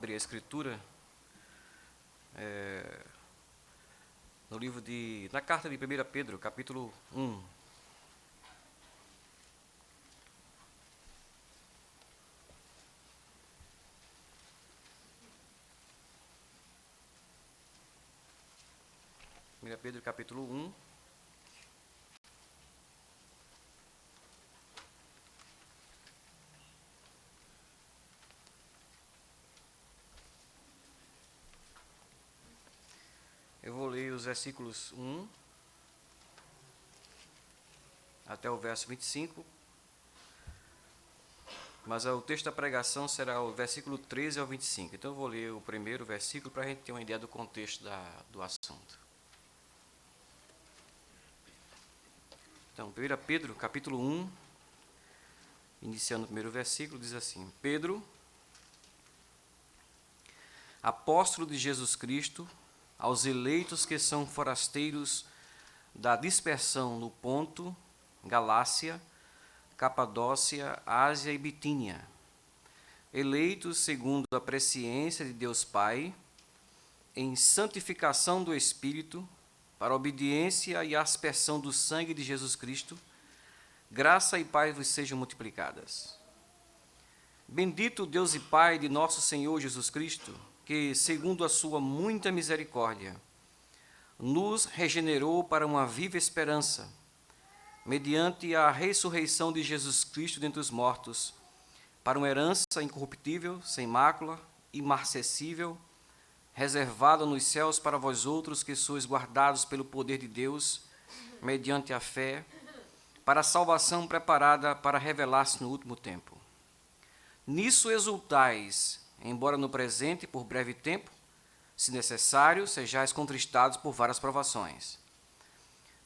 abrir a escritura no livro na carta de 1 Pedro, capítulo 1. Pedro, capítulo 1. Eu vou ler os versículos 1 até o verso 25, mas o texto da pregação será o versículo 13 ao 25. Então eu vou ler o primeiro versículo para a gente ter uma ideia do contexto do assunto. Então, 1 Pedro, capítulo 1, iniciando o primeiro versículo, diz assim: Pedro, apóstolo de Jesus Cristo, aos eleitos que são forasteiros da dispersão no Ponto, Galácia, Capadócia, Ásia e Bitínia, eleitos segundo a presciência de Deus Pai, em santificação do Espírito, para a obediência e aspersão do sangue de Jesus Cristo, graça e paz vos sejam multiplicadas. Bendito Deus e Pai de nosso Senhor Jesus Cristo, que, segundo a sua muita misericórdia, nos regenerou para uma viva esperança, mediante a ressurreição de Jesus Cristo dentre os mortos, para uma herança incorruptível, sem mácula, imarcessível, reservada nos céus para vós outros que sois guardados pelo poder de Deus, mediante a fé, para a salvação preparada para revelar-se no último tempo. Nisso exultais, embora no presente, por breve tempo, se necessário, sejais contristados por várias provações,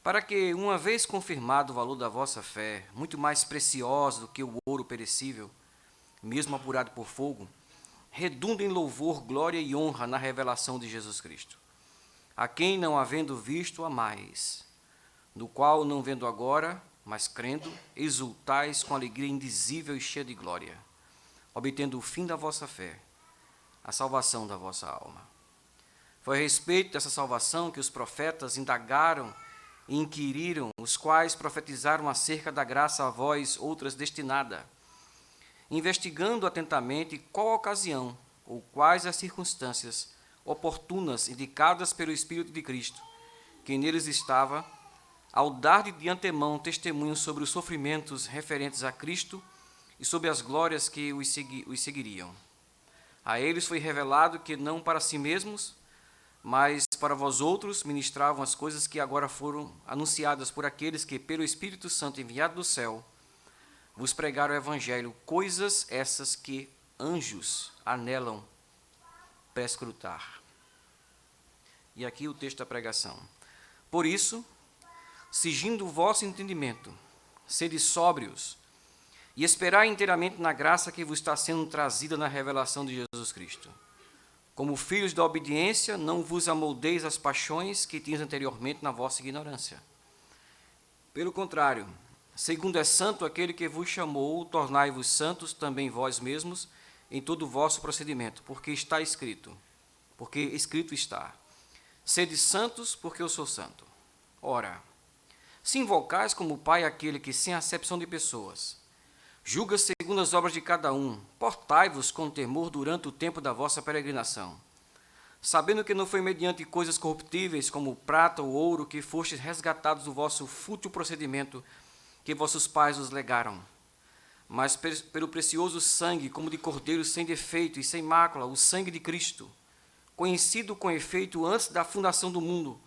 para que, uma vez confirmado o valor da vossa fé, muito mais preciosa do que o ouro perecível, mesmo apurado por fogo, redunde em louvor, glória e honra na revelação de Jesus Cristo, a quem, não havendo visto, amais, no qual, não vendo agora, mas crendo, exultais com alegria indizível e cheia de glória, obtendo o fim da vossa fé, a salvação da vossa alma. Foi a respeito dessa salvação que os profetas indagaram e inquiriram, os quais profetizaram acerca da graça a vós, outras destinada, investigando atentamente qual a ocasião ou quais as circunstâncias oportunas indicadas pelo Espírito de Cristo, que neles estava, ao dar de antemão testemunho sobre os sofrimentos referentes a Cristo e sobre as glórias que os seguiriam. A eles foi revelado que não para si mesmos, mas para vós outros ministravam as coisas que agora foram anunciadas por aqueles que, pelo Espírito Santo enviado do céu, vos pregaram o Evangelho, coisas essas que anjos anelam prescrutar. E aqui o texto da pregação. Por isso, sigindo o vosso entendimento, sede sóbrios, e esperai inteiramente na graça que vos está sendo trazida na revelação de Jesus Cristo. Como filhos da obediência, não vos amoldeis às paixões que tinhas anteriormente na vossa ignorância. Pelo contrário, segundo é santo aquele que vos chamou, tornai-vos santos também vós mesmos em todo o vosso procedimento, porque escrito está, sede santos, porque eu sou santo. Ora, se invocais como Pai aquele que, sem acepção de pessoas, julga segundo as obras de cada um, portai-vos com temor durante o tempo da vossa peregrinação, sabendo que não foi mediante coisas corruptíveis, como prata ou ouro, que fostes resgatados do vosso fútil procedimento que vossos pais os legaram, mas pelo precioso sangue, como de cordeiro sem defeito e sem mácula, o sangue de Cristo, conhecido com efeito antes da fundação do mundo,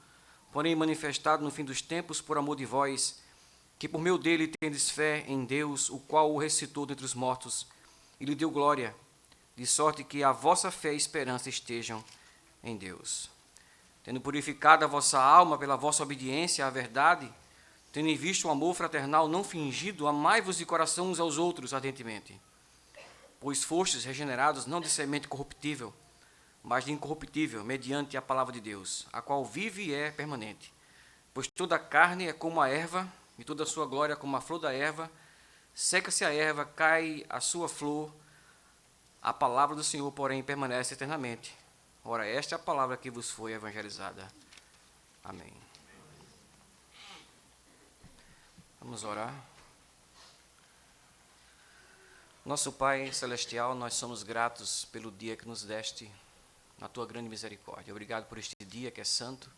porém manifestado no fim dos tempos por amor de vós, que por meio dele tendes fé em Deus, o qual o ressuscitou dentre os mortos e lhe deu glória, de sorte que a vossa fé e esperança estejam em Deus. Tendo purificado a vossa alma pela vossa obediência à verdade, tendo em vista o amor fraternal não fingido, amai-vos de coração uns aos outros ardentemente, pois fostes regenerados não de semente corruptível, mas de incorruptível, mediante a palavra de Deus, a qual vive e é permanente. Pois toda a carne é como a erva, e toda a sua glória como a flor da erva. Seca-se a erva, cai a sua flor, A palavra do Senhor, porém, permanece eternamente. Ora, esta é a palavra que vos foi evangelizada. Amém. Vamos orar. Nosso Pai Celestial, nós somos gratos pelo dia que nos deste, na Tua grande misericórdia. Obrigado por este dia que é santo,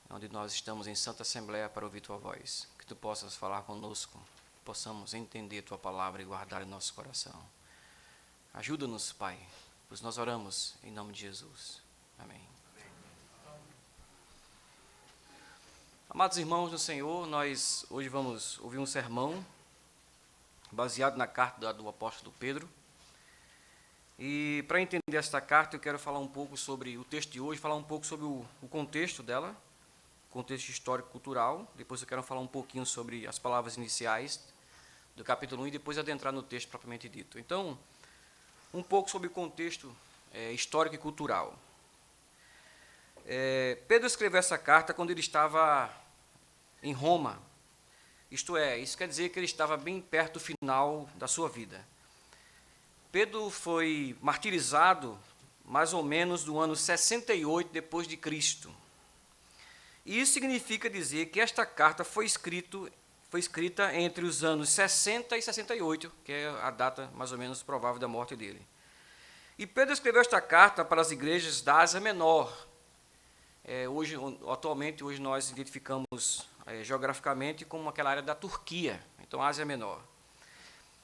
onde nós estamos em santa assembleia para ouvir Tua voz. Que Tu possas falar conosco, que possamos entender Tua palavra e guardar em nosso coração. Ajuda-nos, Pai, pois nós oramos em nome de Jesus. Amém. Amados irmãos do Senhor, nós hoje vamos ouvir um sermão baseado na carta do apóstolo Pedro. E para entender esta carta, eu quero falar um pouco sobre o texto de hoje, falar um pouco sobre o contexto dela, contexto histórico-cultural. Depois eu quero falar um pouquinho sobre as palavras iniciais do capítulo 1 e depois adentrar no texto propriamente dito. Então, um pouco sobre o contexto histórico e cultural. Pedro escreveu essa carta quando ele estava em Roma. Isto é, isso quer dizer que ele estava bem perto do final da sua vida. Pedro foi martirizado mais ou menos no ano 68 depois de Cristo. E isso significa dizer que esta carta foi escrita entre os anos 60 e 68, que é a data mais ou menos provável da morte dele. E Pedro escreveu esta carta para as igrejas da Ásia Menor. Atualmente, nós identificamos geograficamente como aquela área da Turquia, então Ásia Menor.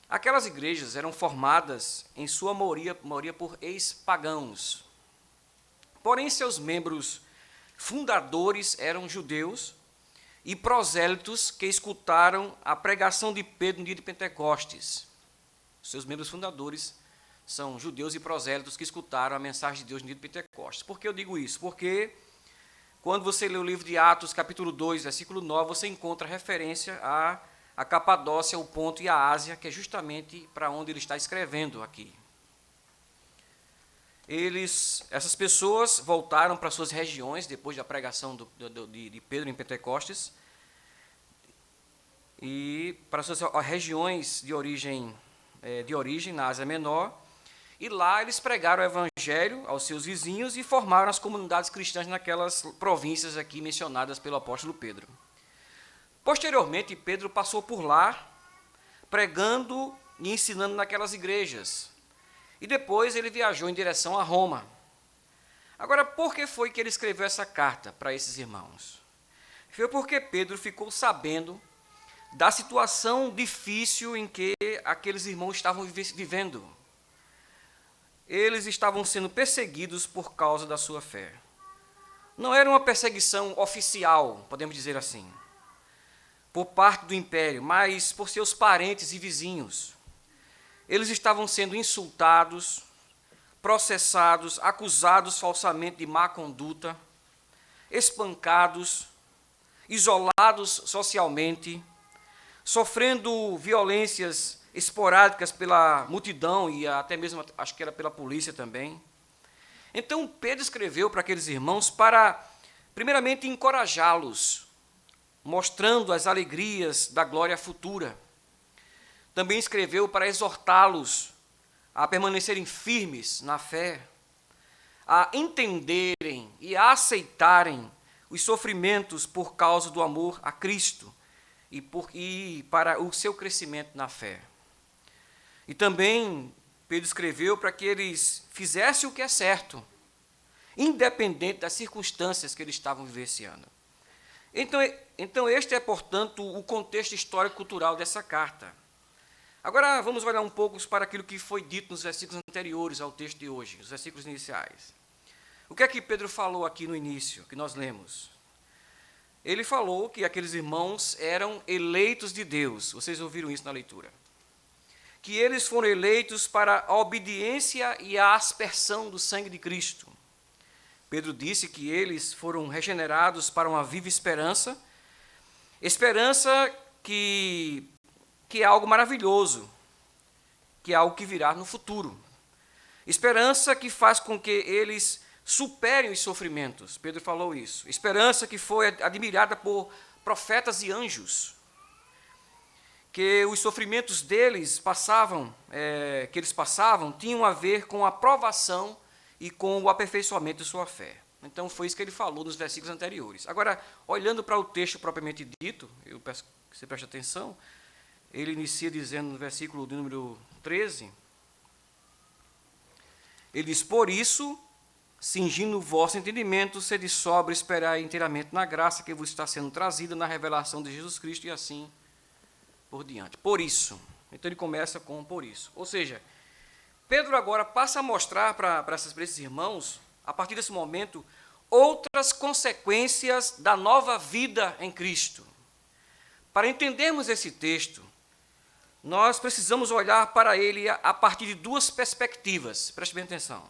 Aquelas igrejas eram formadas, em sua maioria por ex-pagãos. Porém, seus membros fundadores eram judeus e prosélitos que escutaram a pregação de Pedro no dia de Pentecostes. Seus membros fundadores são judeus e prosélitos que escutaram a mensagem de Deus no dia de Pentecostes. Por que eu digo isso? Porque quando você lê o livro de Atos, capítulo 2, versículo 9, você encontra referência a Capadócia, o Ponto e a Ásia, que é justamente para onde ele está escrevendo aqui. Essas pessoas voltaram para suas regiões, depois da pregação de Pedro em Pentecostes, e para suas regiões de origem na Ásia Menor, e lá eles pregaram o evangelho aos seus vizinhos e formaram as comunidades cristãs naquelas províncias aqui mencionadas pelo apóstolo Pedro. Posteriormente, Pedro passou por lá, pregando e ensinando naquelas igrejas. E depois ele viajou em direção a Roma. Agora, por que foi que ele escreveu essa carta para esses irmãos? Foi porque Pedro ficou sabendo da situação difícil em que aqueles irmãos estavam vivendo. Eles estavam sendo perseguidos por causa da sua fé. Não era uma perseguição oficial, podemos dizer assim, por parte do império, mas por seus parentes e vizinhos. Eles estavam sendo insultados, processados, acusados falsamente de má conduta, espancados, isolados socialmente, sofrendo violências esporádicas pela multidão e até mesmo, acho que era pela polícia também. Então, Pedro escreveu para aqueles irmãos para, primeiramente, encorajá-los, mostrando as alegrias da glória futura. Também escreveu para exortá-los a permanecerem firmes na fé, a entenderem e a aceitarem os sofrimentos por causa do amor a Cristo e para o seu crescimento na fé. E também Pedro escreveu para que eles fizessem o que é certo, independente das circunstâncias que eles estavam vivenciando. Então este é, portanto, o contexto histórico-cultural dessa carta. Agora vamos olhar um pouco para aquilo que foi dito nos versículos anteriores ao texto de hoje, os versículos iniciais. O que é que Pedro falou aqui no início, que nós lemos? Ele falou que aqueles irmãos eram eleitos de Deus. Vocês ouviram isso na leitura? Que eles foram eleitos para a obediência e a aspersão do sangue de Cristo. Pedro disse que eles foram regenerados para uma viva esperança, esperança que é algo maravilhoso, que é algo que virá no futuro. Esperança que faz com que eles superem os sofrimentos. Pedro falou isso. Esperança que foi admirada por profetas e anjos, que os sofrimentos deles que eles passavam, tinham a ver com a provação e com o aperfeiçoamento de sua fé. Então, foi isso que ele falou nos versículos anteriores. Agora, olhando para o texto propriamente dito, eu peço que você preste atenção, ele inicia dizendo no versículo de número 13, ele diz: por isso, cingindo o vosso entendimento, sede sóbrio, esperai inteiramente na graça que vos está sendo trazida na revelação de Jesus Cristo, e assim por diante. Por isso. Então ele começa com por isso. Ou seja, Pedro agora passa a mostrar para esses irmãos, a partir desse momento, outras consequências da nova vida em Cristo. Para entendermos esse texto, nós precisamos olhar para ele a partir de duas perspectivas. Preste bem atenção.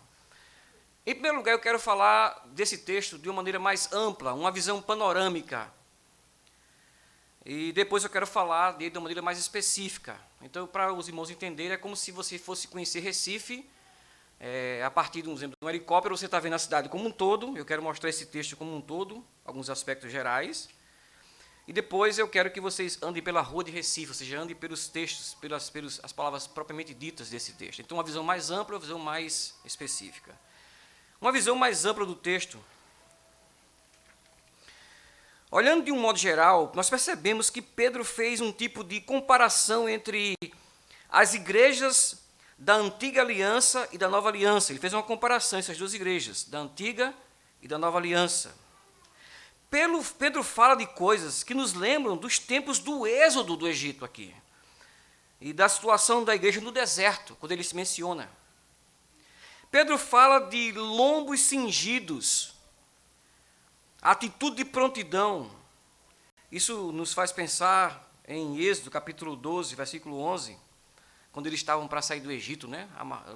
Em primeiro lugar, eu quero falar desse texto de uma maneira mais ampla, uma visão panorâmica. E depois eu quero falar dele de uma maneira mais específica. Então, para os irmãos entenderem, é como se você fosse conhecer Recife, a partir de um exemplo de um helicóptero, você está vendo a cidade como um todo. Eu quero mostrar esse texto como um todo, alguns aspectos gerais. E depois eu quero que vocês andem pela rua de Recife, ou seja, andem pelos textos, pelas palavras propriamente ditas desse texto. Então, uma visão mais ampla, uma visão mais específica. Uma visão mais ampla do texto. Olhando de um modo geral, nós percebemos que Pedro fez um tipo de comparação entre as igrejas da antiga aliança e da nova aliança. Ele fez uma comparação entre essas duas igrejas, da antiga e da nova aliança. Pedro fala de coisas que nos lembram dos tempos do êxodo do Egito aqui, e da situação da igreja no deserto, quando ele se menciona. Pedro fala de lombos cingidos, atitude de prontidão. Isso nos faz pensar em Êxodo, capítulo 12, versículo 11, quando eles estavam para sair do Egito, né?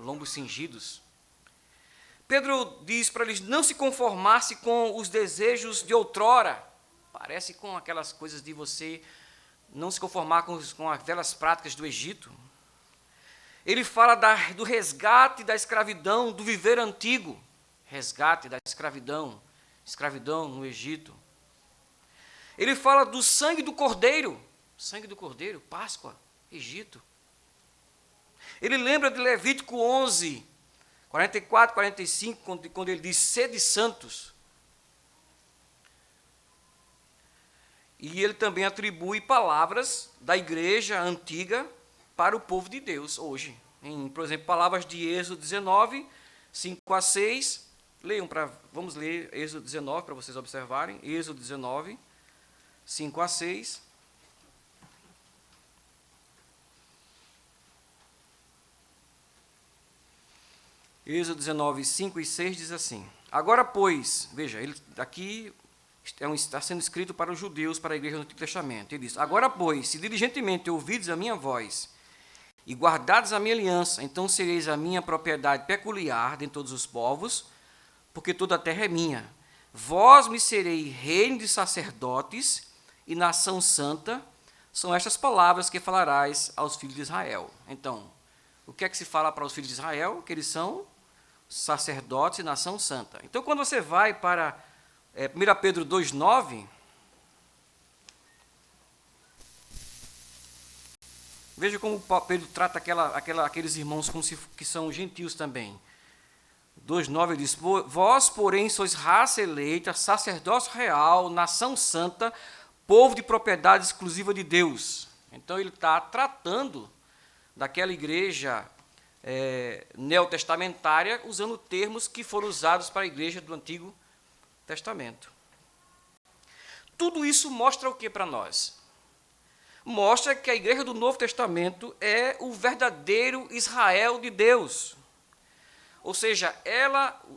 Lombos cingidos. Pedro diz para eles não se conformasse com os desejos de outrora. Parece com aquelas coisas de você não se conformar com as velhas práticas do Egito. Ele fala do resgate da escravidão, do viver antigo. Resgate da escravidão no Egito. Ele fala do sangue do cordeiro, Páscoa, Egito. Ele lembra de Levítico 11, 44, 45, quando ele diz, sede santos. E ele também atribui palavras da igreja antiga para o povo de Deus hoje. Por exemplo, palavras de Êxodo 19, 5 a 6. Vamos ler Êxodo 19 para vocês observarem. Êxodo 19, 5 a 6. Êxodo 19, 5 e 6 diz assim: agora, pois, veja, aqui está sendo escrito para os judeus, para a igreja do Antigo Testamento. Ele diz: agora, pois, se diligentemente ouvides a minha voz e guardares a minha aliança, então sereis a minha propriedade peculiar dentre todos os povos, porque toda a terra é minha. Vós me serei reino de sacerdotes e nação santa. São estas palavras que falarás aos filhos de Israel. Então, o que é que se fala para os filhos de Israel? Que eles são sacerdotes e nação santa. Então, quando você vai para 1 Pedro 2,9, veja como Pedro trata aqueles irmãos como que são gentios também. 2,9 diz: vós, porém, sois raça eleita, sacerdócio real, nação santa, povo de propriedade exclusiva de Deus. Então, ele está tratando daquela igreja neotestamentária, usando termos que foram usados para a igreja do Antigo Testamento. Tudo isso mostra o que para nós? Mostra que a igreja do Novo Testamento é o verdadeiro Israel de Deus. Ou seja,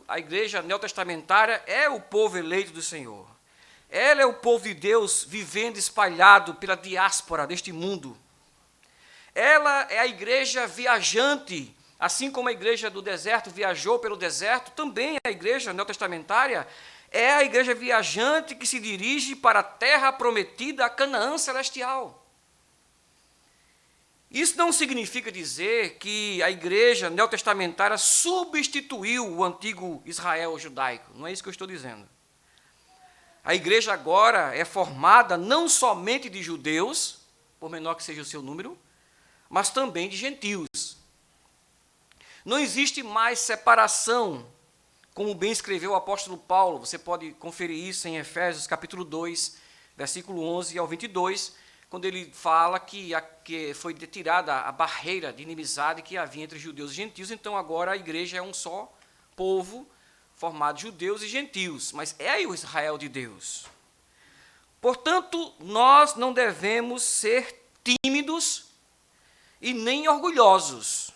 a igreja neotestamentária, é o povo eleito do Senhor. Ela é o povo de Deus vivendo espalhado pela diáspora deste mundo. Ela é a igreja viajante, assim como a igreja do deserto viajou pelo deserto, também a igreja neotestamentária é a igreja viajante que se dirige para a terra prometida, a Canaã celestial. Isso não significa dizer que a igreja neotestamentária substituiu o antigo Israel judaico. Não é isso que eu estou dizendo. A igreja agora é formada não somente de judeus, por menor que seja o seu número, mas também de gentios. Não existe mais separação, como bem escreveu o apóstolo Paulo. Você pode conferir isso em Efésios capítulo 2, versículo 11 ao 22, quando ele fala que foi retirada a barreira de inimizade que havia entre judeus e gentios. Então agora a igreja é um só povo, formado de judeus e gentios, mas é o Israel de Deus. Portanto, nós não devemos ser tímidos e nem orgulhosos.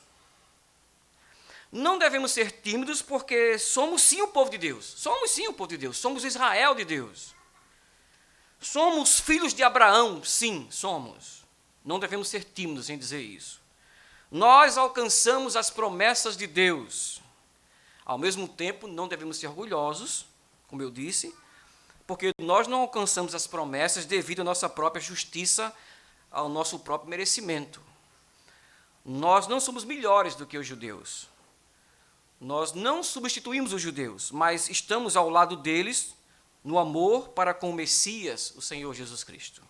Não devemos ser tímidos porque somos sim o povo de Deus. Somos sim o povo de Deus. Somos o Israel de Deus. Somos filhos de Abraão, sim, somos. Não devemos ser tímidos em dizer isso. Nós alcançamos as promessas de Deus. Ao mesmo tempo, não devemos ser orgulhosos, como eu disse, porque nós não alcançamos as promessas devido à nossa própria justiça, ao nosso próprio merecimento. Nós não somos melhores do que os judeus. Nós não substituímos os judeus, mas estamos ao lado deles no amor para com o Messias, o Senhor Jesus Cristo.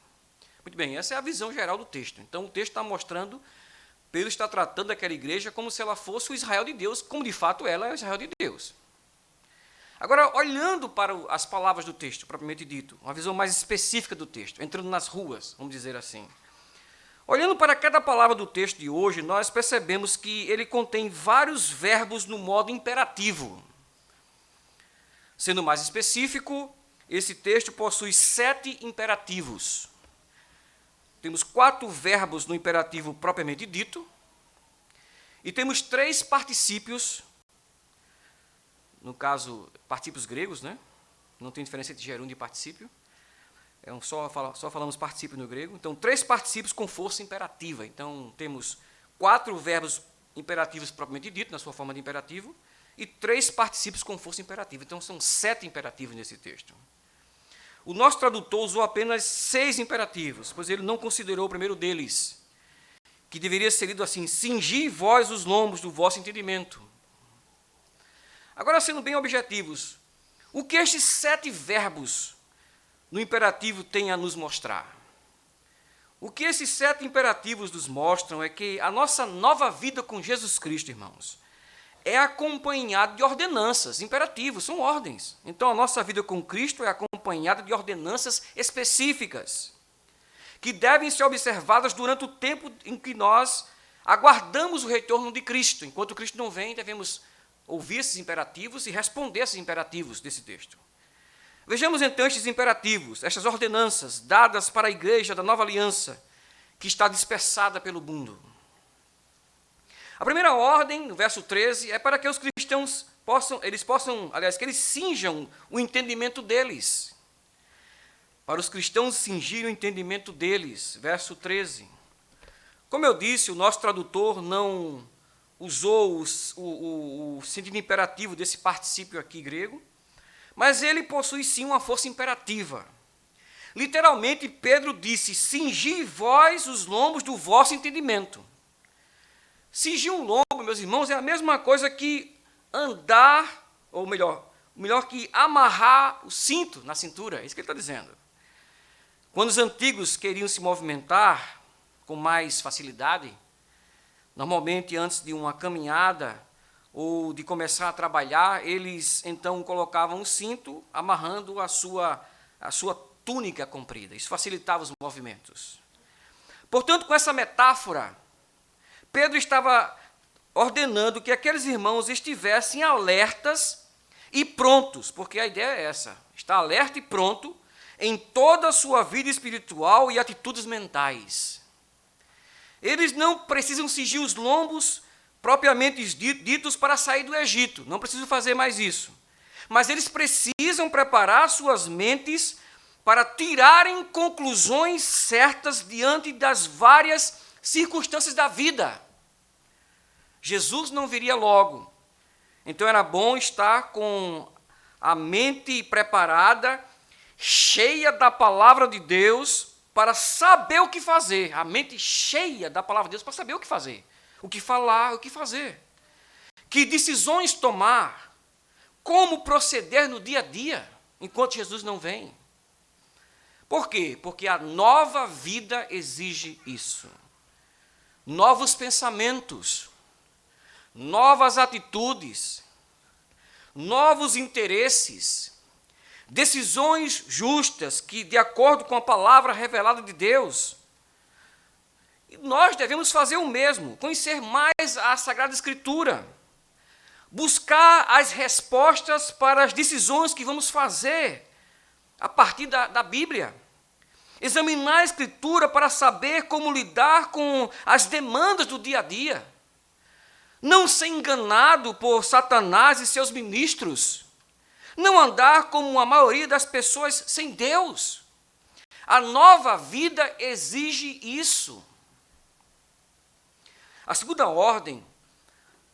Muito bem, essa é a visão geral do texto. Então, o texto está mostrando, Pedro está tratando aquela igreja como se ela fosse o Israel de Deus, como de fato ela é o Israel de Deus. Agora, olhando para as palavras do texto, propriamente dito, uma visão mais específica do texto, entrando nas ruas, vamos dizer assim. Olhando para cada palavra do texto de hoje, nós percebemos que ele contém vários verbos no modo imperativo. Sendo mais específico, esse texto possui 7 imperativos. Temos 4 verbos no imperativo propriamente dito, e temos 3 particípios, no caso, particípios gregos, né? Não tem diferença entre gerúndio e particípio. Só falamos particípio no grego. Então, 3 particípios com força imperativa. Então, temos 4 verbos imperativos propriamente dito, na sua forma de imperativo, e 3 particípios com força imperativa. Então, são 7 imperativos nesse texto. O nosso tradutor usou apenas 6 imperativos, pois ele não considerou o primeiro deles, que deveria ser lido assim: cingi vós os lombos do vosso entendimento. Agora, sendo bem objetivos, o que estes 7 verbos no imperativo têm a nos mostrar? O que esses 7 imperativos nos mostram é que a nossa nova vida com Jesus Cristo, irmãos, é acompanhada de ordenanças, imperativos, são ordens. Então, a nossa vida com Cristo é acompanhada de ordenanças específicas, que devem ser observadas durante o tempo em que nós aguardamos o retorno de Cristo. Enquanto Cristo não vem, devemos ouvir esses imperativos e responder esses imperativos desse texto. Vejamos então estes imperativos, estas ordenanças dadas para a igreja da nova aliança, que está dispersada pelo mundo. A primeira ordem, no verso 13, é para que os cristãos que eles cinjam o entendimento deles. Para os cristãos cingirem o entendimento deles, verso 13. Como eu disse, o nosso tradutor não usou o sentido imperativo desse particípio aqui grego, mas ele possui sim uma força imperativa. Literalmente, Pedro disse: cingi vós os lombos do vosso entendimento. Cingir um lombo, meus irmãos, é a mesma coisa que andar, ou melhor que amarrar o cinto na cintura, é isso que ele está dizendo. Quando os antigos queriam se movimentar com mais facilidade, normalmente antes de uma caminhada ou de começar a trabalhar, eles então colocavam um cinto amarrando a sua túnica comprida. Isso facilitava os movimentos. Portanto, com essa metáfora, Pedro estava ordenando que aqueles irmãos estivessem alertas e prontos, porque a ideia é essa: estar alerta e pronto em toda a sua vida espiritual e atitudes mentais. Eles não precisam cingir os lombos propriamente ditos para sair do Egito, não precisam fazer mais isso. Mas eles precisam preparar suas mentes para tirarem conclusões certas diante das várias circunstâncias da vida. Jesus não viria logo, então era bom estar com a mente preparada, cheia da palavra de Deus, para saber o que fazer. A mente cheia da palavra de Deus para saber o que fazer, o que falar, o que fazer. Que decisões tomar, como proceder no dia a dia, enquanto Jesus não vem. Por quê? Porque a nova vida exige isso. Novos pensamentos, novas atitudes, novos interesses, decisões justas que, de acordo com a palavra revelada de Deus, nós devemos fazer o mesmo, conhecer mais a Sagrada Escritura, buscar as respostas para as decisões que vamos fazer a partir da Bíblia. Examinar a Escritura para saber como lidar com as demandas do dia a dia. Não ser enganado por Satanás e seus ministros. Não andar como a maioria das pessoas sem Deus. A nova vida exige isso. A segunda ordem,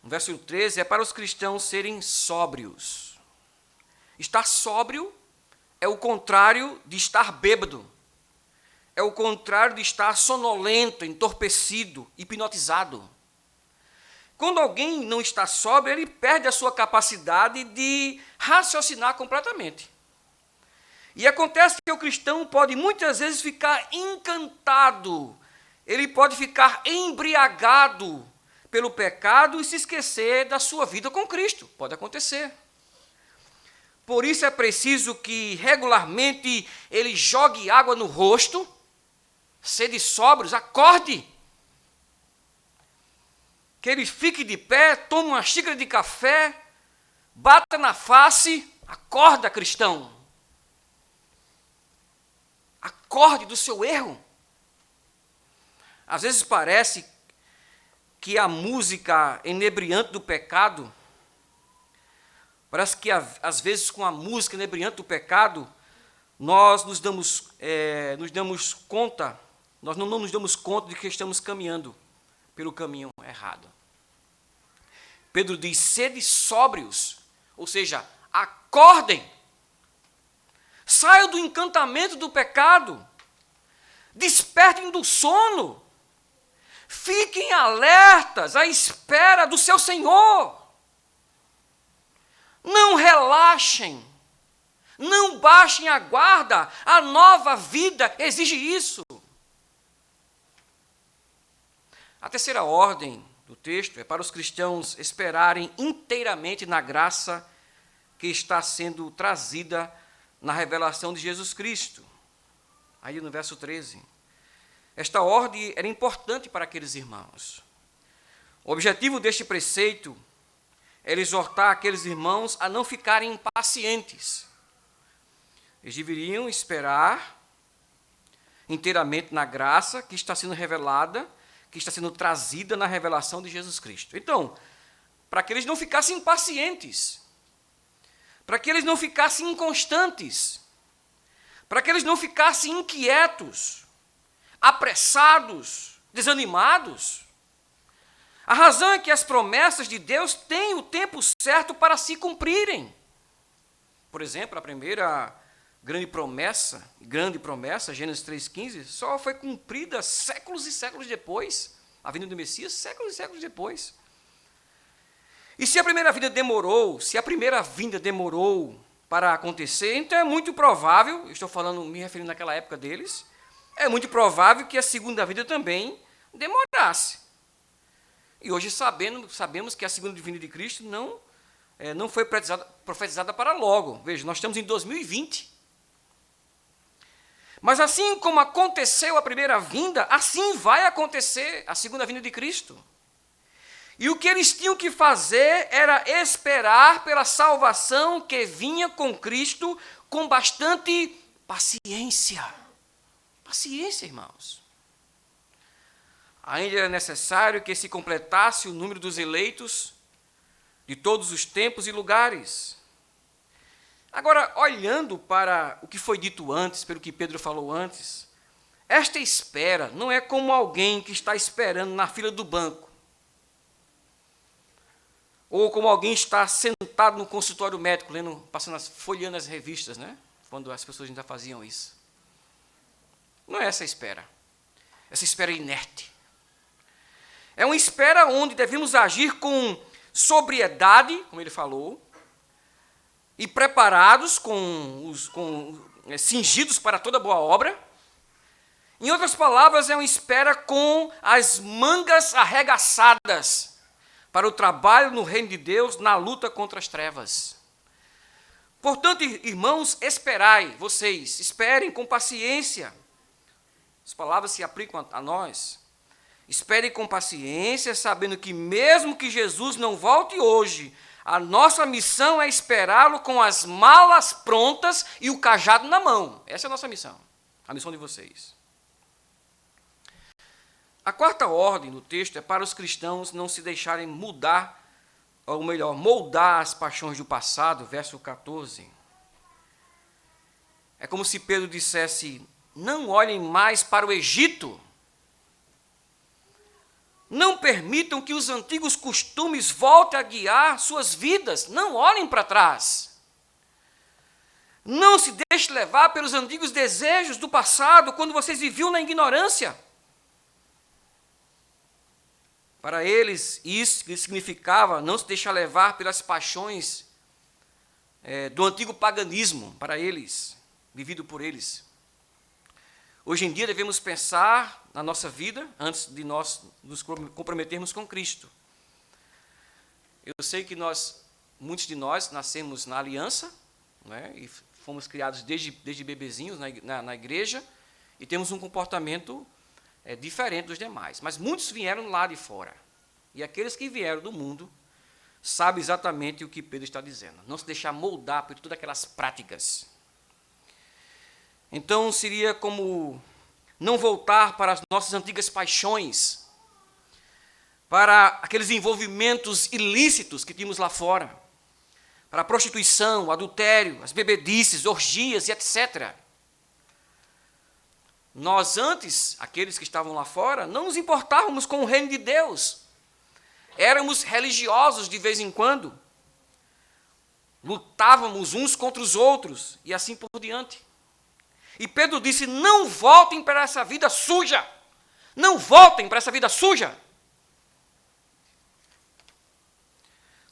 no versículo 13, é para os cristãos serem sóbrios. Estar sóbrio é o contrário de estar bêbado. É o contrário de estar sonolento, entorpecido, hipnotizado. Quando alguém não está sóbrio, ele perde a sua capacidade de raciocinar completamente. E acontece que o cristão pode muitas vezes ficar encantado, ele pode ficar embriagado pelo pecado e se esquecer da sua vida com Cristo. Pode acontecer. Por isso é preciso que regularmente ele jogue água no rosto, sede sóbrios, acorde. Que ele fique de pé, tome uma xícara de café, bata na face, acorda, cristão. Acorde do seu erro. Às vezes parece que a música inebriante do pecado, parece que às vezes com a música inebriante do pecado, nós nos damos conta, nós não nos damos conta de que estamos caminhando pelo caminho errado. Pedro diz, sede sóbrios, ou seja, acordem, saiam do encantamento do pecado, despertem do sono, fiquem alertas à espera do seu Senhor. Não relaxem, não baixem a guarda, a nova vida exige isso. A terceira ordem do texto é para os cristãos esperarem inteiramente na graça que está sendo trazida na revelação de Jesus Cristo. Aí no verso 13. Esta ordem era importante para aqueles irmãos. O objetivo deste preceito era exortar aqueles irmãos a não ficarem impacientes. Eles deveriam esperar inteiramente na graça que está sendo revelada, que está sendo trazida na revelação de Jesus Cristo. Então, para que eles não ficassem impacientes, para que eles não ficassem inconstantes, para que eles não ficassem inquietos, apressados, desanimados. A razão é que as promessas de Deus têm o tempo certo para se cumprirem. Por exemplo, a primeira grande promessa, Gênesis 3,15, só foi cumprida séculos e séculos depois. A vinda do Messias, séculos e séculos depois. E se a primeira vinda demorou, para acontecer, então é muito provável, estou falando, me referindo naquela época deles, é muito provável que a segunda vinda também demorasse. E hoje sabemos que a segunda vinda de Cristo não foi profetizada para logo. Veja, nós estamos em 2020. Mas assim como aconteceu a primeira vinda, assim vai acontecer a segunda vinda de Cristo. E o que eles tinham que fazer era esperar pela salvação que vinha com Cristo com bastante paciência. Paciência, irmãos. Ainda era necessário que se completasse o número dos eleitos de todos os tempos e lugares. Agora, olhando para o que foi dito antes, pelo que Pedro falou antes, esta espera não é como alguém que está esperando na fila do banco, ou como alguém está sentado no consultório médico, folheando as revistas, né? Quando as pessoas ainda faziam isso. Não é essa espera. Essa espera é inerte. É uma espera onde devemos agir com sobriedade, como ele falou, e preparados com cingidos para toda boa obra. Em outras palavras, é uma espera com as mangas arregaçadas para o trabalho no reino de Deus, na luta contra as trevas. Portanto, irmãos, esperem com paciência. As palavras se aplicam a nós. Esperem com paciência, sabendo que mesmo que Jesus não volte hoje, a nossa missão é esperá-lo com as malas prontas e o cajado na mão. Essa é a nossa missão, a missão de vocês. A quarta ordem no texto é para os cristãos não se deixarem mudar, ou melhor, moldar as paixões do passado, verso 14. É como se Pedro dissesse: não olhem mais para o Egito. Não permitam que os antigos costumes voltem a guiar suas vidas. Não olhem para trás. Não se deixe levar pelos antigos desejos do passado, quando vocês viviam na ignorância. Para eles, isso significava não se deixar levar pelas paixões do antigo paganismo, para eles, vivido por eles. Hoje em dia devemos pensar na nossa vida antes de nós nos comprometermos com Cristo. Eu sei que muitos de nós nascemos na aliança, né, e fomos criados desde bebezinhos na igreja, e temos um comportamento diferente dos demais. Mas muitos vieram lá de fora. E aqueles que vieram do mundo sabem exatamente o que Pedro está dizendo. Não se deixar moldar por todas aquelas práticas. Então, seria como não voltar para as nossas antigas paixões, para aqueles envolvimentos ilícitos que tínhamos lá fora, para a prostituição, o adultério, as bebedices, orgias e etc. Nós antes, aqueles que estavam lá fora, não nos importávamos com o reino de Deus. Éramos religiosos de vez em quando. Lutávamos uns contra os outros e assim por diante. E Pedro disse: não voltem para essa vida suja. Não voltem para essa vida suja.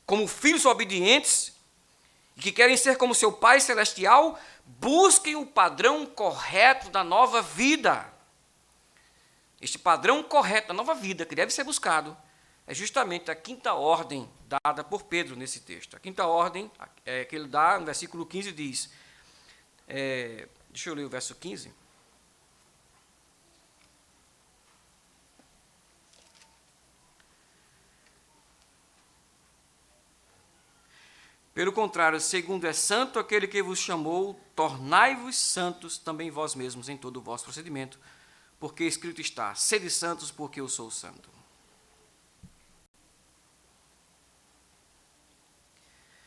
Como filhos obedientes, que querem ser como seu Pai Celestial, busquem o padrão correto da nova vida. Este padrão correto da nova vida, que deve ser buscado, é justamente a quinta ordem dada por Pedro nesse texto. A quinta ordem que ele dá no versículo 15 diz... deixa eu ler o verso 15. Pelo contrário, segundo é santo aquele que vos chamou, tornai-vos santos também vós mesmos em todo o vosso procedimento, porque escrito está: sede santos, porque eu sou santo.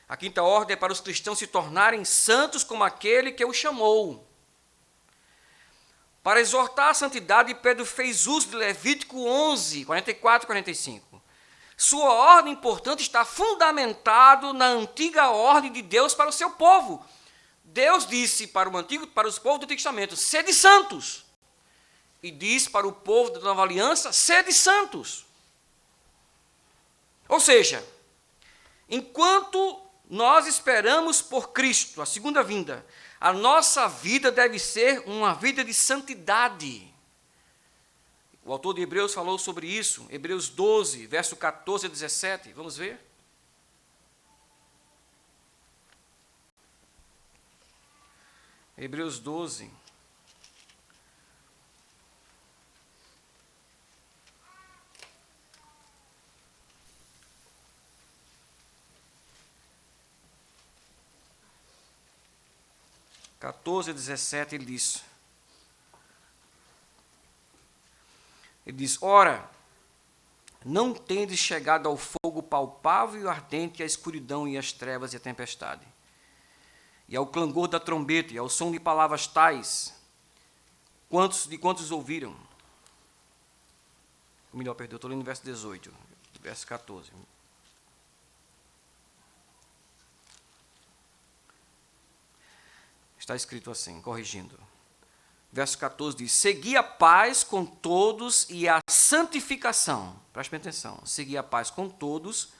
A quinta ordem é para os cristãos se tornarem santos como aquele que os chamou. Para exortar a santidade, Pedro fez uso de Levítico 11, 44 e 45. Sua ordem, portanto, está fundamentado na antiga ordem de Deus para o seu povo. Deus disse para os povos do Antigo Testamento: sede santos. E diz para o povo da Nova Aliança: sede santos. Ou seja, enquanto nós esperamos por Cristo, a segunda vinda, a nossa vida deve ser uma vida de santidade. O autor de Hebreus falou sobre isso, Hebreus 12, verso 14 a 17. Vamos ver? Hebreus 12. (14 a 17) ele diz: ora, não tendes chegado ao fogo palpável e ardente, à escuridão e às trevas e à tempestade, e ao clangor da trombeta, e ao som de palavras tais, quantos ouviram? Melhor, perdão, estou lendo no verso 18, verso 14. Está escrito assim, corrigindo. Verso 14 diz: segui a paz com todos e a santificação. Preste bem atenção. Segui a paz com todos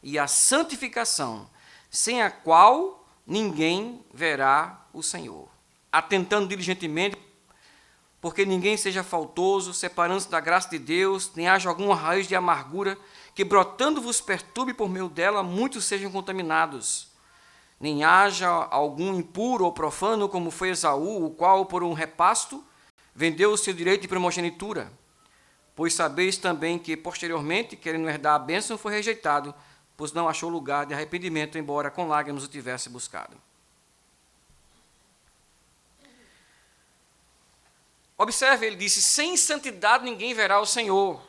e a santificação, sem a qual ninguém verá o Senhor. atentando diligentemente, porque ninguém seja faltoso, separando-se da graça de Deus, nem haja alguma raiz de amargura, que brotando vos perturbe por meio dela, muitos sejam contaminados. Nem haja algum impuro ou profano, como foi Esaú, o qual, por um repasto, vendeu o seu direito de primogenitura. Pois sabeis também que, posteriormente, querendo herdar a bênção, foi rejeitado, pois não achou lugar de arrependimento, embora com lágrimas o tivesse buscado. Observe, ele disse, sem santidade ninguém verá o Senhor.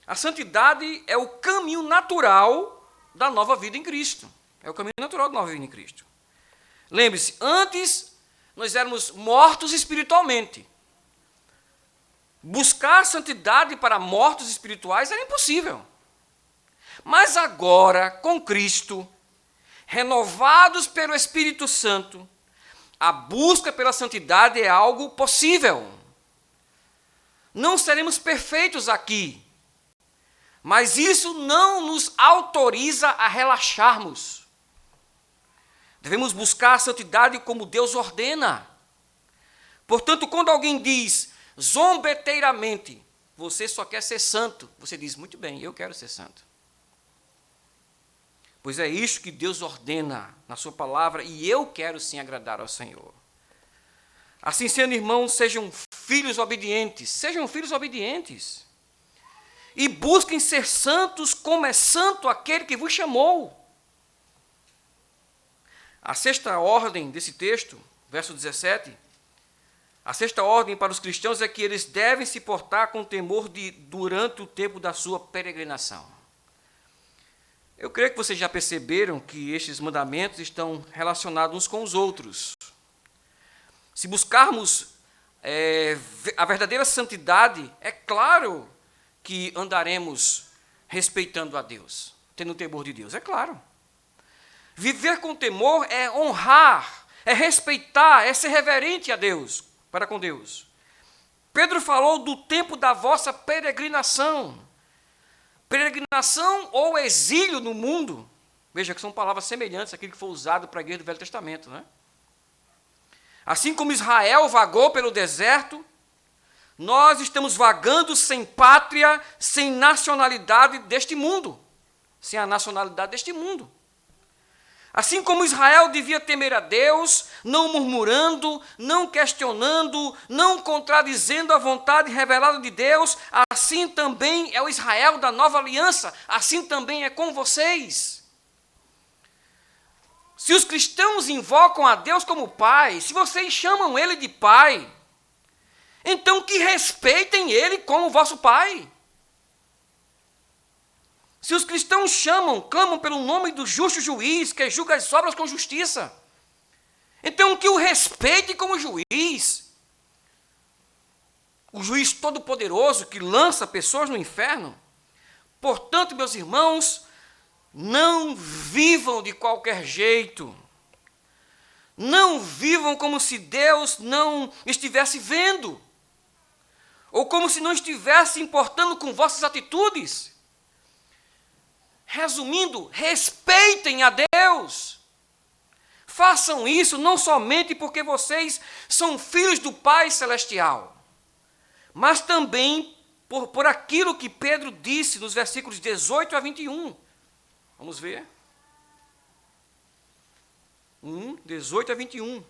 A santidade é o caminho natural da nova vida em Cristo. É o caminho natural da nova vida em Cristo. Lembre-se, antes nós éramos mortos espiritualmente. Buscar santidade para mortos espirituais era impossível. Mas agora, com Cristo, renovados pelo Espírito Santo, a busca pela santidade é algo possível. Não seremos perfeitos aqui, mas isso não nos autoriza a relaxarmos. Devemos buscar a santidade como Deus ordena. Portanto, quando alguém diz zombeteiramente, você só quer ser santo, você diz, muito bem, eu quero ser santo. Pois é isso que Deus ordena na sua palavra, e eu quero sim agradar ao Senhor. Assim sendo, irmãos, sejam filhos obedientes, e busquem ser santos como é santo aquele que vos chamou. A sexta ordem desse texto, verso 17, a sexta ordem para os cristãos é que eles devem se portar com temor durante o tempo da sua peregrinação. Eu creio que vocês já perceberam que estes mandamentos estão relacionados uns com os outros. Se buscarmos a verdadeira santidade, é claro que andaremos respeitando a Deus, tendo temor de Deus, é claro. Viver com temor é honrar, é respeitar, é ser reverente a Deus, para com Deus. Pedro falou do tempo da vossa peregrinação. Peregrinação ou exílio no mundo, veja que são palavras semelhantes àquilo que foi usado para a igreja do Velho Testamento, né? Assim como Israel vagou pelo deserto, nós estamos vagando sem pátria, sem nacionalidade deste mundo, sem a nacionalidade deste mundo. Assim como Israel devia temer a Deus, não murmurando, não questionando, não contradizendo a vontade revelada de Deus, assim também é o Israel da nova aliança, assim também é com vocês. Se os cristãos invocam a Deus como Pai, se vocês chamam Ele de Pai, então que respeitem Ele como vosso Pai. Se os cristãos clamam pelo nome do justo juiz, que julga as obras com justiça, então que o respeitem como juiz. O juiz todo-poderoso que lança pessoas no inferno. Portanto, meus irmãos, não vivam de qualquer jeito. Não vivam como se Deus não estivesse vendo, ou como se não estivesse importando com vossas atitudes. Resumindo, respeitem a Deus. Façam isso não somente porque vocês são filhos do Pai Celestial, mas também por aquilo que Pedro disse nos versículos 18 a 21. Vamos ver? 18 a 21.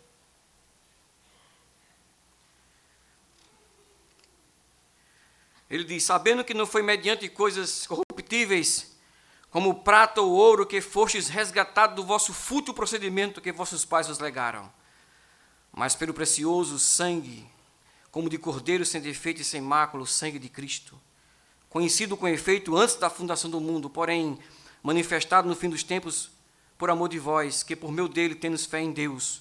Ele diz, sabendo que não foi mediante coisas corruptíveis, como prata ou ouro, que fostes resgatados do vosso fútil procedimento que vossos pais vos legaram, mas pelo precioso sangue, como de cordeiro sem defeito e sem mácula, o sangue de Cristo, conhecido com efeito antes da fundação do mundo, porém manifestado no fim dos tempos por amor de vós, que por meio dele tendes fé em Deus,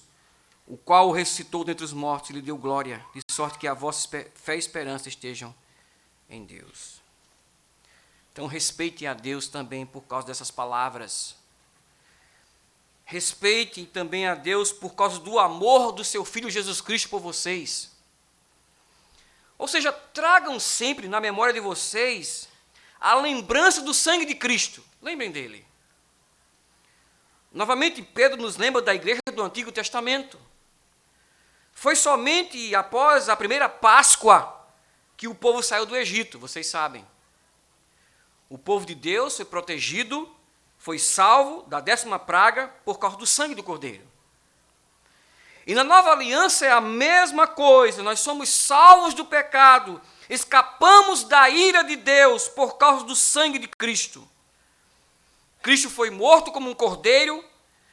o qual o ressuscitou dentre os mortos e lhe deu glória, de sorte que a vossa fé e esperança estejam em Deus. Então, respeitem a Deus também por causa dessas palavras. Respeitem também a Deus por causa do amor do seu Filho Jesus Cristo por vocês. Ou seja, tragam sempre na memória de vocês a lembrança do sangue de Cristo. Lembrem dele. Novamente, Pedro nos lembra da igreja do Antigo Testamento. Foi somente após a primeira Páscoa que o povo saiu do Egito, vocês sabem. O povo de Deus foi protegido, foi salvo da 10ª praga por causa do sangue do Cordeiro. E na nova aliança é a mesma coisa, nós somos salvos do pecado, escapamos da ira de Deus por causa do sangue de Cristo. Cristo foi morto como um cordeiro,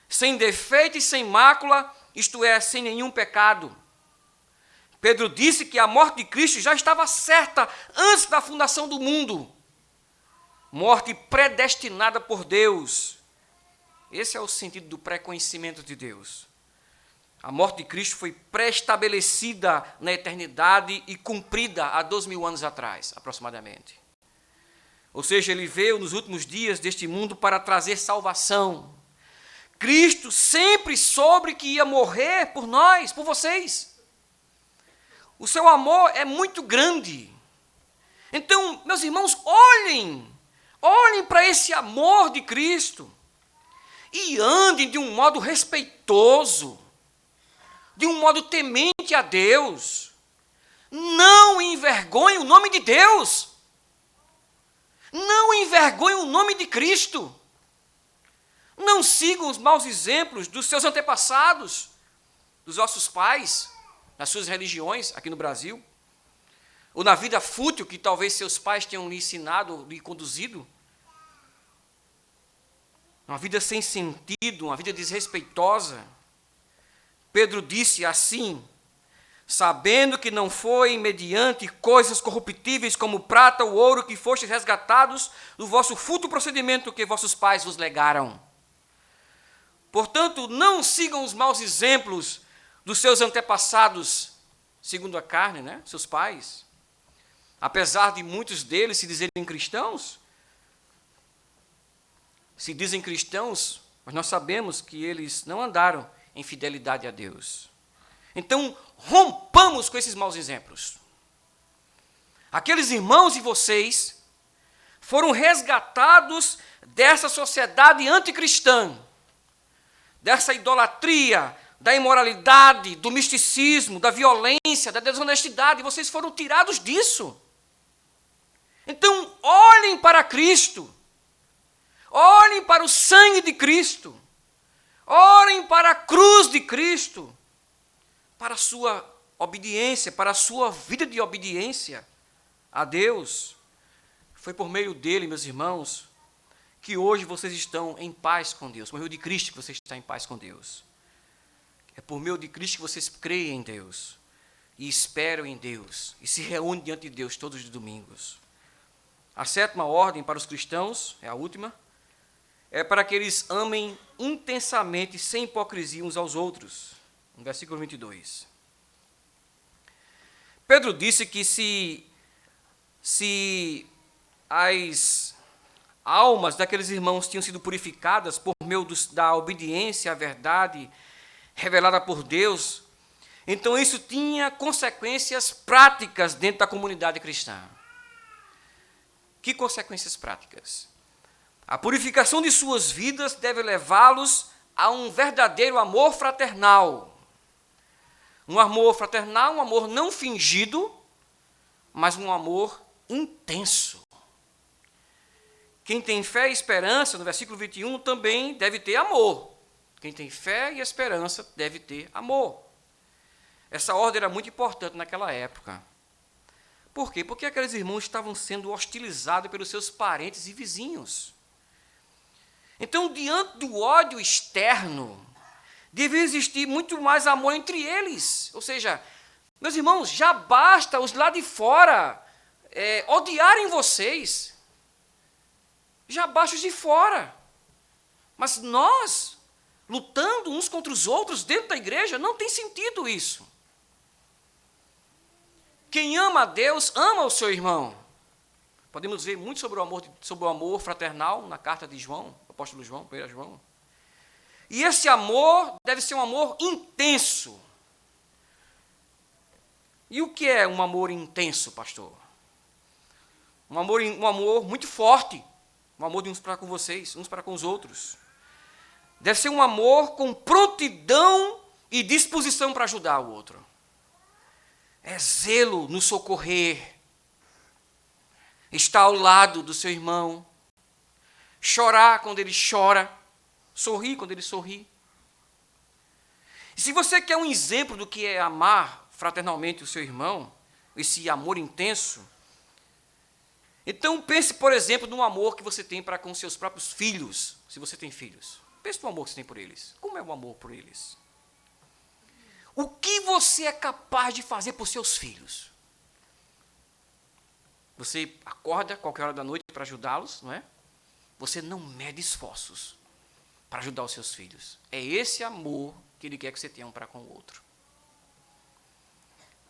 sem defeito e sem mácula, isto é, sem nenhum pecado. Pedro disse que a morte de Cristo já estava certa antes da fundação do mundo. Morte predestinada por Deus. Esse é o sentido do pré-conhecimento de Deus. A morte de Cristo foi pré-estabelecida na eternidade e cumprida há 2000 anos atrás, aproximadamente. Ou seja, ele veio nos últimos dias deste mundo para trazer salvação. Cristo sempre soube que ia morrer por nós, por vocês. O seu amor é muito grande. Então, meus irmãos, olhem para esse amor de Cristo e andem de um modo respeitoso, de um modo temente a Deus. Não envergonhem o nome de Deus. Não envergonhem o nome de Cristo. Não sigam os maus exemplos dos seus antepassados, dos nossos pais, nas suas religiões aqui no Brasil, ou na vida fútil que talvez seus pais tenham lhe ensinado, lhe conduzido. Uma vida sem sentido, uma vida desrespeitosa. Pedro disse assim: sabendo que não foi mediante coisas corruptíveis como prata ou ouro que fostes resgatados do vosso fútil procedimento que vossos pais vos legaram. Portanto, não sigam os maus exemplos dos seus antepassados, segundo a carne, né? Seus pais. Apesar de muitos deles se dizerem cristãos, se dizem cristãos, mas nós sabemos que eles não andaram em fidelidade a Deus. Então, rompamos com esses maus exemplos. Aqueles irmãos de vocês foram resgatados dessa sociedade anticristã, dessa idolatria, da imoralidade, do misticismo, da violência, da desonestidade. Vocês foram tirados disso. Então, olhem para Cristo. Olhem para o sangue de Cristo. Olhem para a cruz de Cristo. Para a sua obediência, para a sua vida de obediência a Deus. Foi por meio dele, meus irmãos, que hoje vocês estão em paz com Deus. Por meio de Cristo que você está em paz com Deus. É por meio de Cristo que vocês creem em Deus. E esperam em Deus. E se reúnem diante de Deus todos os domingos. A 7ª ordem para os cristãos, é a última, é para que eles amem intensamente, sem hipocrisia uns aos outros. No versículo 22. Pedro disse que se as almas daqueles irmãos tinham sido purificadas por meio da obediência à verdade revelada por Deus, então isso tinha consequências práticas dentro da comunidade cristã. Que consequências práticas? A purificação de suas vidas deve levá-los a um verdadeiro amor fraternal. Um amor fraternal, um amor não fingido, mas um amor intenso. Quem tem fé e esperança, no versículo 21, também deve ter amor. Quem tem fé e esperança deve ter amor. Essa ordem era muito importante naquela época. Por quê? Porque aqueles irmãos estavam sendo hostilizados pelos seus parentes e vizinhos. Então, diante do ódio externo, devia existir muito mais amor entre eles. Ou seja, meus irmãos, já basta os lá de fora odiarem vocês. Já basta os de fora. Mas nós, lutando uns contra os outros dentro da igreja, não tem sentido isso. Quem ama a Deus, ama o seu irmão. Podemos ver muito sobre o amor fraternal na carta de João, apóstolo João, 1 João. E esse amor deve ser um amor intenso. E o que é um amor intenso, pastor? Um amor muito forte. Um amor de uns para com vocês, uns para com os outros. Deve ser um amor com prontidão e disposição para ajudar o outro. é zelo no socorrer, estar ao lado do seu irmão, chorar quando ele chora, sorrir quando ele sorri. E se você quer um exemplo do que é amar fraternalmente o seu irmão, esse amor intenso, então pense, por exemplo, no amor que você tem para com seus próprios filhos, se você tem filhos. Pense no amor que você tem por eles. Como é o amor por eles? O que você é capaz de fazer por seus filhos? Você acorda qualquer hora da noite para ajudá-los, não é? Você não mede esforços para ajudar os seus filhos. É esse amor que ele quer que você tenha um para com o outro.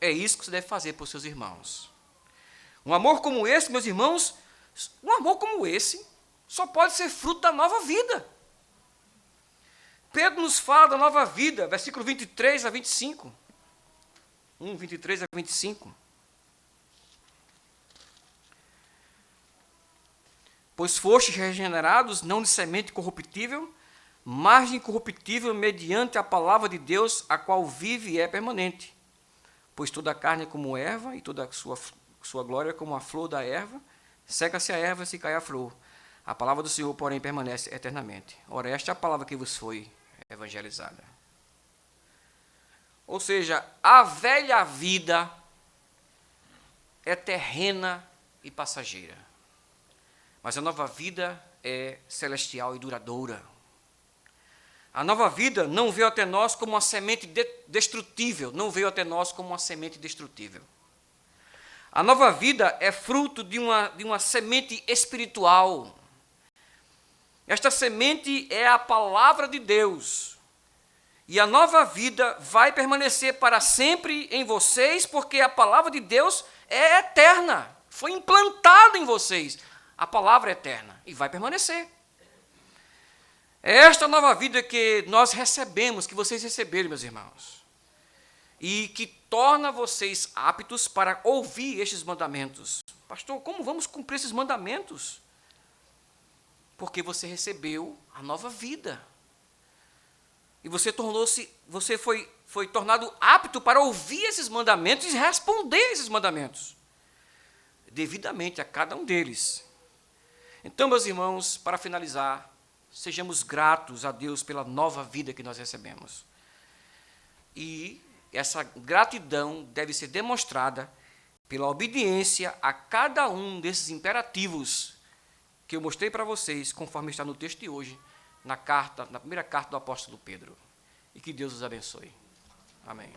É isso que você deve fazer por seus irmãos. Um amor como esse, meus irmãos, um amor como esse só pode ser fruto da nova vida. Pedro nos fala da nova vida, versículo 23 a 25. 23 a 25. Pois fostes regenerados, não de semente corruptível, mas de incorruptível, mediante a palavra de Deus, a qual vive e é permanente. Pois toda a carne é como erva, e toda a sua glória é como a flor da erva. Seca-se a erva, se cai a flor. A palavra do Senhor, porém, permanece eternamente. Ora, esta é a palavra que vos foi evangelizada. Ou seja, a velha vida é terrena e passageira. Mas a nova vida é celestial e duradoura. A nova vida não veio até nós como uma semente destrutível, não veio até nós como uma semente destrutível. A nova vida é fruto de uma semente espiritual. Esta semente é a palavra de Deus. E a nova vida vai permanecer para sempre em vocês, porque a palavra de Deus é eterna. Foi implantada em vocês. A palavra é eterna e vai permanecer. É esta nova vida que nós recebemos, que vocês receberam, meus irmãos. E que torna vocês aptos para ouvir estes mandamentos. Pastor, como vamos cumprir esses mandamentos? Porque você recebeu a nova vida. E você foi tornado apto para ouvir esses mandamentos e responder esses mandamentos. Devidamente a cada um deles. Então, meus irmãos, para finalizar, sejamos gratos a Deus pela nova vida que nós recebemos. E essa gratidão deve ser demonstrada pela obediência a cada um desses imperativos que eu mostrei para vocês, conforme está no texto de hoje, na primeira carta do apóstolo Pedro. E que Deus os abençoe. Amém.